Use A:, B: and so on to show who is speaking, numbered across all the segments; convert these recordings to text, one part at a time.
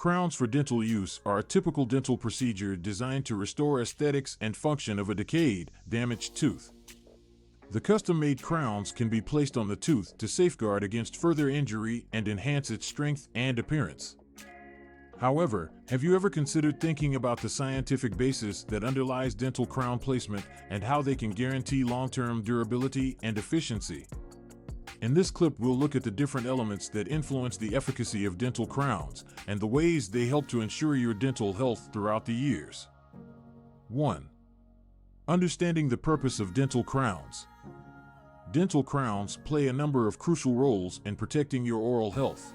A: Crowns for dental use are a typical dental procedure designed to restore aesthetics and function of a decayed, damaged tooth. The custom-made crowns can be placed on the tooth to safeguard against further injury and enhance its strength and appearance. However, have you ever considered thinking about the scientific basis that underlies dental crown placement and how they can guarantee long-term durability and efficiency? In this clip, we'll look at the different elements that influence the efficacy of dental crowns and the ways they help to ensure your dental health throughout the years. 1. Understanding the purpose of dental crowns. Dental crowns play a number of crucial roles in protecting your oral health.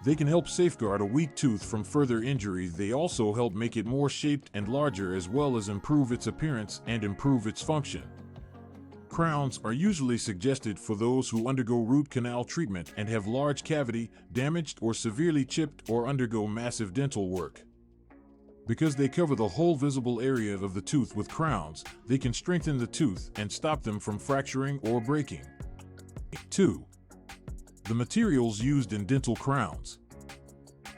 A: They can help safeguard a weak tooth from further injury. They also help make it more shaped and larger, as well as improve its appearance and improve its function. Crowns are usually suggested for those who undergo root canal treatment and have large cavity, damaged or severely chipped, or undergo massive dental work. Because they cover the whole visible area of the tooth with crowns, they can strengthen the tooth and stop them from fracturing or breaking. 2. The materials used in dental crowns.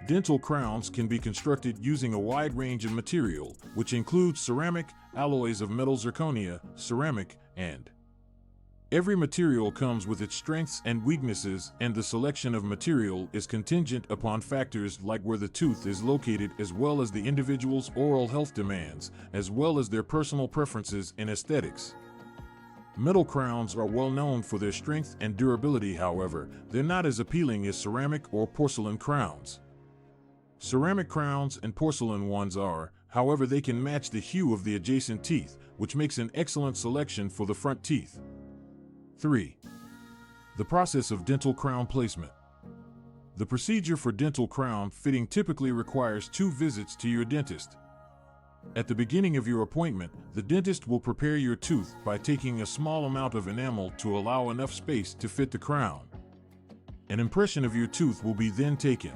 A: Dental crowns can be constructed using a wide range of material, which includes ceramic, alloys of metal, zirconia, ceramic, and every material comes with its strengths and weaknesses, and the selection of material is contingent upon factors like where the tooth is located, as well as the individual's oral health demands, as well as their personal preferences in aesthetics. Metal crowns are well known for their strength and durability. However, they're not as appealing as ceramic or porcelain crowns. Ceramic crowns and porcelain ones are, however, they can match the hue of the adjacent teeth, which makes an excellent selection for the front teeth. 3. The process of dental crown placement. The procedure for dental crown fitting typically requires 2 visits to your dentist. At the beginning of your appointment, the dentist will prepare your tooth by taking a small amount of enamel to allow enough space to fit the crown. An impression of your tooth will be then taken.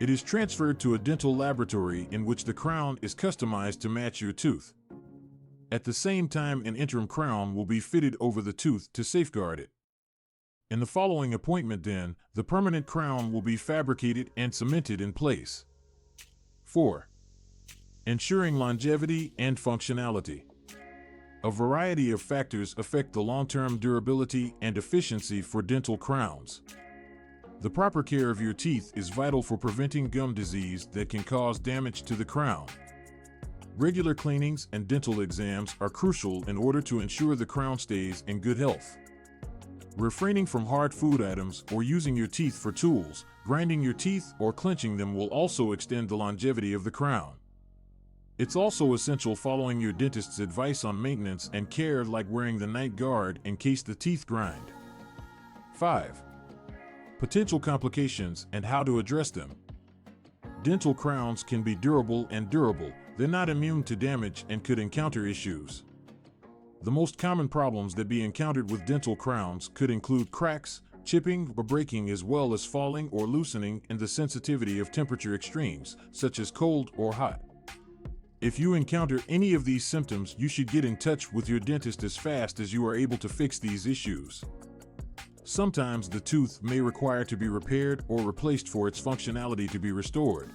A: It is transferred to a dental laboratory in which the crown is customized to match your tooth. At the same time, an interim crown will be fitted over the tooth to safeguard it. In the following appointment, then, the permanent crown will be fabricated and cemented in place. 4. Ensuring longevity and functionality. A variety of factors affect the long-term durability and efficiency for dental crowns. The proper care of your teeth is vital for preventing gum disease that can cause damage to the crown. Regular cleanings and dental exams are crucial in order to ensure the crown stays in good health. Refraining from hard food items or using your teeth for tools, grinding your teeth, or clenching them will also extend the longevity of the crown. It's also essential following your dentist's advice on maintenance and care, like wearing the night guard in case the teeth grind. 5. Potential complications and how to address them. Dental crowns can be durable and durable. They're not immune to damage and could encounter issues. The most common problems that be encountered with dental crowns could include cracks, chipping, or breaking, as well as falling or loosening, and the sensitivity of temperature extremes, such as cold or hot. If you encounter any of these symptoms, you should get in touch with your dentist as fast as you are able to fix these issues. Sometimes the tooth may require to be repaired or replaced for its functionality to be restored.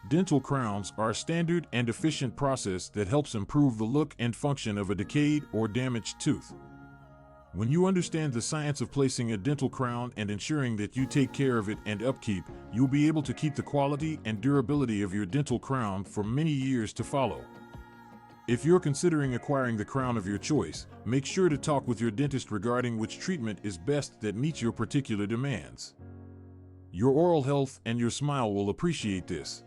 A: Dental crowns are a standard and efficient process that helps improve the look and function of a decayed or damaged tooth. When you understand the science of placing a dental crown and ensuring that you take care of it and upkeep, you'll be able to keep the quality and durability of your dental crown for many years to follow. If you're considering acquiring the crown of your choice, make sure to talk with your dentist regarding which treatment is best that meets your particular demands. Your oral health and your smile will appreciate this.